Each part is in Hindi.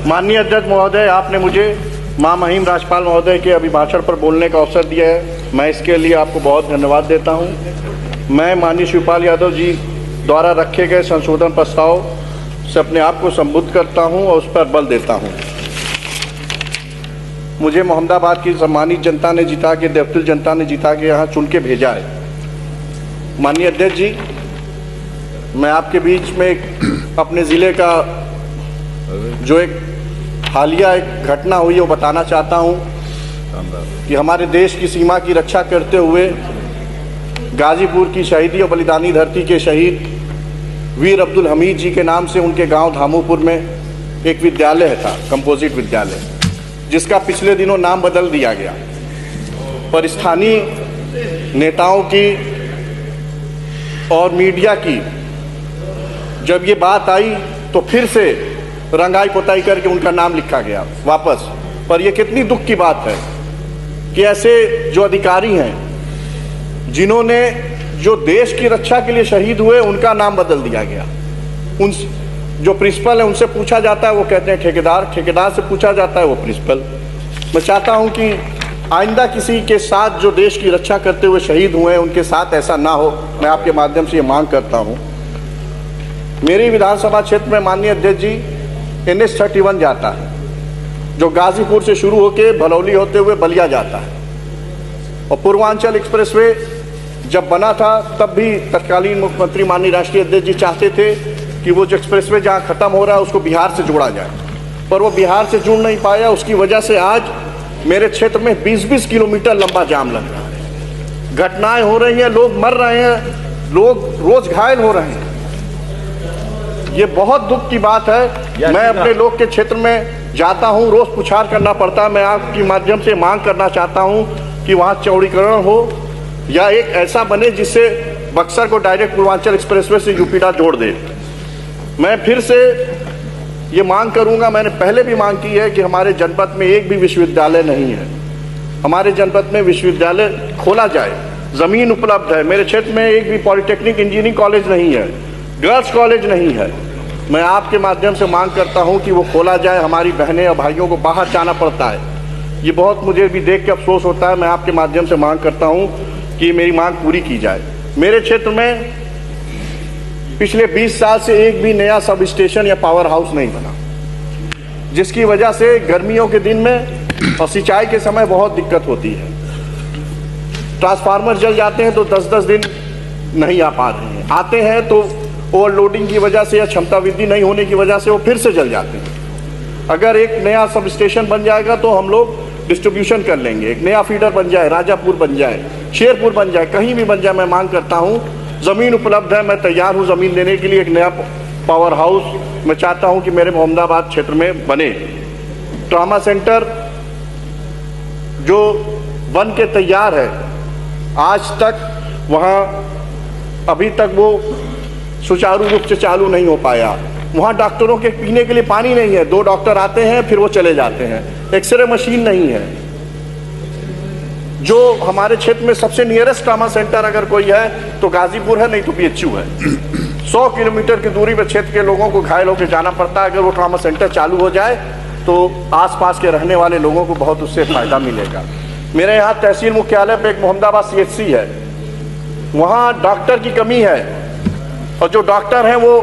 माननीय अध्यक्ष महोदय, आपने मुझे महामहिम राज्यपाल महोदय के अभिभाषण पर बोलने का अवसर दिया है। मैं इसके लिए आपको बहुत धन्यवाद देता हूं। मैं माननीय शिवपाल यादव जी द्वारा रखे गए संशोधन प्रस्ताव से अपने आप को संबोधित करता हूं और उस पर बल देता हूं। मुझे मोहम्मदाबाद की सम्मानित जनता ने जिता के, देवतुल जनता ने जिता के यहाँ चुन के भेजा है। माननीय अध्यक्ष जी, मैं आपके बीच में अपने ज़िले का जो एक हालिया एक घटना हुई वो बताना चाहता हूँ कि हमारे देश की सीमा की रक्षा करते हुए गाजीपुर की शहीदी और बलिदानी धरती के शहीद वीर अब्दुल हमीद जी के नाम से उनके गांव धामूपुर में एक विद्यालय था, कंपोजिट विद्यालय, जिसका पिछले दिनों नाम बदल दिया गया। पर स्थानीय नेताओं की और मीडिया की जब ये बात आई तो फिर से रंगाई पोताई करके उनका नाम लिखा गया वापस। पर ये कितनी दुख की बात है कि ऐसे जो अधिकारी हैं जिन्होंने जो देश की रक्षा के लिए शहीद हुए, उनका नाम बदल दिया गया। उन जो प्रिंसिपल है उनसे पूछा जाता है, वो कहते हैं ठेकेदार, ठेकेदार से पूछा जाता है वो प्रिंसिपल। मैं चाहता हूं कि आइंदा किसी के साथ जो देश की रक्षा करते हुए शहीद हुए हैं उनके साथ ऐसा ना हो। मैं आपके माध्यम से ये मांग करता हूं। मेरी विधानसभा क्षेत्र में माननीय अध्यक्ष जी NH 31 जाता है, जो गाजीपुर से शुरू होकर भलौली होते हुए बलिया जाता है। और पूर्वांचल एक्सप्रेसवे जब बना था तब भी तत्कालीन मुख्यमंत्री माननीय राष्ट्रीय अध्यक्ष जी चाहते थे कि वो जो एक्सप्रेसवे जहाँ खत्म हो रहा है उसको बिहार से जोड़ा जाए, पर वो बिहार से जुड़ नहीं पाया। उसकी वजह से आज मेरे क्षेत्र में 20-20 किलोमीटर लंबा जाम लग रहा है। घटनाएं हो रही हैं, लोग मर रहे हैं, लोग रोज घायल हो रहे हैं। ये बहुत दुख की बात है। मैं अपने लोग के क्षेत्र में जाता हूँ, रोज पुछार करना पड़ता है। मैं आपके माध्यम से मांग करना चाहता हूँ कि वहाँ चौड़ीकरण हो या एक ऐसा बने जिससे बक्सर को डायरेक्ट पूर्वांचल एक्सप्रेसवे से यूपीडा जोड़ दे। मैं फिर से ये मांग करूंगा, मैंने पहले भी मांग की है कि हमारे जनपद में एक भी विश्वविद्यालय नहीं है। हमारे जनपद में विश्वविद्यालय खोला जाए, ज़मीन उपलब्ध है। मेरे क्षेत्र में एक भी पॉलिटेक्निक इंजीनियरिंग कॉलेज नहीं है, गर्ल्स कॉलेज नहीं है। मैं आपके माध्यम से मांग करता हूं कि वो खोला जाए। हमारी बहनें और भाइयों को बाहर जाना पड़ता है, ये बहुत मुझे भी देख के अफसोस होता है। मैं आपके माध्यम से मांग करता हूं कि मेरी मांग पूरी की जाए। मेरे क्षेत्र में पिछले 20 साल से एक भी नया सब स्टेशन या पावर हाउस नहीं बना, जिसकी वजह से गर्मियों के दिन में और सिंचाई के समय बहुत दिक्कत होती है। ट्रांसफार्मर जल जाते हैं तो 10-10 दिन नहीं आ पा रहे हैं, आते हैं तो ओवरलोडिंग की वजह से या क्षमता वृद्धि नहीं होने की वजह से वो फिर से जल जाते हैं। अगर एक नया सब स्टेशन बन जाएगा तो हम लोग डिस्ट्रीब्यूशन कर लेंगे, एक नया फीडर बन जाए, राजापुर बन जाए, शेरपुर बन जाए, कहीं भी बन जाए। मैं मांग करता हूँ, ज़मीन उपलब्ध है, मैं तैयार हूँ ज़मीन देने के लिए। एक नया पावर हाउस मैं चाहता हूँ कि मेरे मोहम्मदाबाद क्षेत्र में बने। ट्रॉमा सेंटर जो बन के तैयार है, आज तक वहाँ अभी तक वो सुचारू रूप से चालू नहीं हो पाया। वहाँ डॉक्टरों के पीने के लिए पानी नहीं है, 2 डॉक्टर आते हैं फिर वो चले जाते हैं। एक्सरे मशीन नहीं है। जो हमारे क्षेत्र में सबसे नियरेस्ट ट्रॉमा सेंटर अगर कोई है तो गाजीपुर है, नहीं तो PHU है। 100 किलोमीटर की दूरी पर क्षेत्र के लोगों को घायल होकर जाना पड़ता है। अगर वो ट्रॉमा सेंटर चालू हो जाए तो आसपास के रहने वाले लोगों को बहुत उससे फायदा मिलेगा। मेरे यहाँ तहसील मुख्यालय पे एक मोहम्मदाबाद CHC है, वहाँ डॉक्टर की कमी है और जो डॉक्टर हैं वो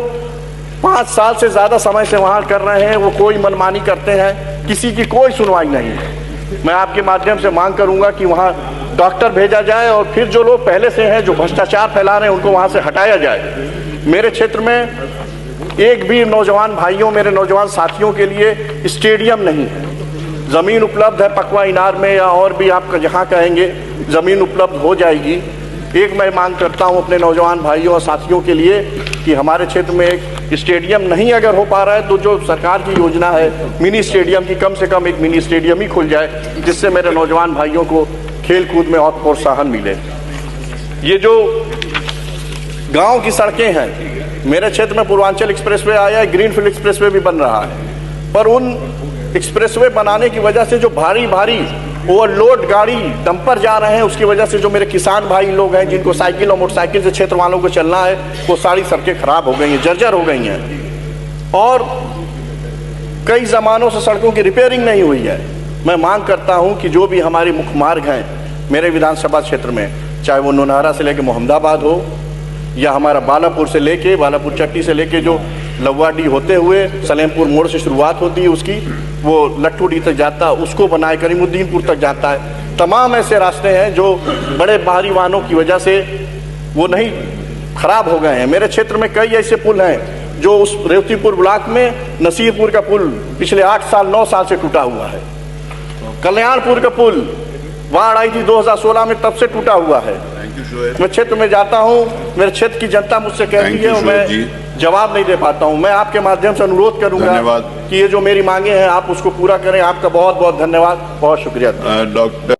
5 साल से ज़्यादा समय से वहाँ कर रहे हैं। वो कोई मनमानी करते हैं, किसी की कोई सुनवाई नहीं है। मैं आपके माध्यम से मांग करूंगा कि वहाँ डॉक्टर भेजा जाए और फिर जो लोग पहले से हैं जो भ्रष्टाचार फैला रहे हैं उनको वहाँ से हटाया जाए। मेरे क्षेत्र में एक भी नौजवान भाइयों, मेरे नौजवान साथियों के लिए स्टेडियम नहीं है। ज़मीन उपलब्ध है पकवा इनार में या और भी आप जहाँ कहेंगे ज़मीन उपलब्ध हो जाएगी। एक मैं मांग करता हूँ अपने नौजवान भाइयों और साथियों के लिए कि हमारे क्षेत्र में एक स्टेडियम नहीं अगर हो पा रहा है तो जो सरकार की योजना है मिनी स्टेडियम की, कम से कम एक मिनी स्टेडियम ही खुल जाए, जिससे मेरे नौजवान भाइयों को खेल कूद में और प्रोत्साहन मिले। ये जो गांव की सड़कें हैं, मेरे क्षेत्र में पूर्वांचल एक्सप्रेसवे आया है, ग्रीनफील्ड एक्सप्रेसवे भी बन रहा है, पर उन एक्सप्रेसवे बनाने की वजह से जो भारी भारी ओवरलोड गाड़ी डंपर जा रहे हैं, उसकी वजह से जो मेरे किसान भाई लोग हैं जिनको साइकिल और मोटरसाइकिल से क्षेत्र वालों को चलना है, वो सारी सड़कें खराब हो गई हैं, जर्जर हो गई हैं। और कई ज़मानों से सड़कों की रिपेयरिंग नहीं हुई है। मैं मांग करता हूं कि जो भी हमारे मुख्य मार्ग हैं मेरे विधानसभा क्षेत्र में, चाहे वो नौनहरा से लेके मोहम्मदाबाद हो या हमारा बालापुर से लेके, बालापुर चट्टी से लेके जो लव्वाडी होते हुए सलेमपुर मोड़ से शुरुआत होती है उसकी, वो लट्ठूडी तक जाता है, उसको बनाए करीमुद्दीनपुर तक जाता है। तमाम ऐसे रास्ते हैं जो बड़े भारी वाहनों की वजह से वो नहीं खराब हो गए हैं। मेरे क्षेत्र में कई ऐसे पुल हैं जो उस रेवतीपुर ब्लॉक में नसीरपुर का पुल पिछले 8 साल 9 साल से टूटा हुआ है। कल्याणपुर का पुल बाढ़ आई थी 2016 में, तब से टूटा हुआ है। मैं क्षेत्र में जाता हूं, मेरे क्षेत्र की जनता मुझसे कहती है और मैं जवाब नहीं दे पाता हूं। मैं आपके माध्यम से अनुरोध करूंगा कि ये जो मेरी मांगे हैं आप उसको पूरा करें। आपका बहुत बहुत धन्यवाद, बहुत शुक्रिया। डॉक्टर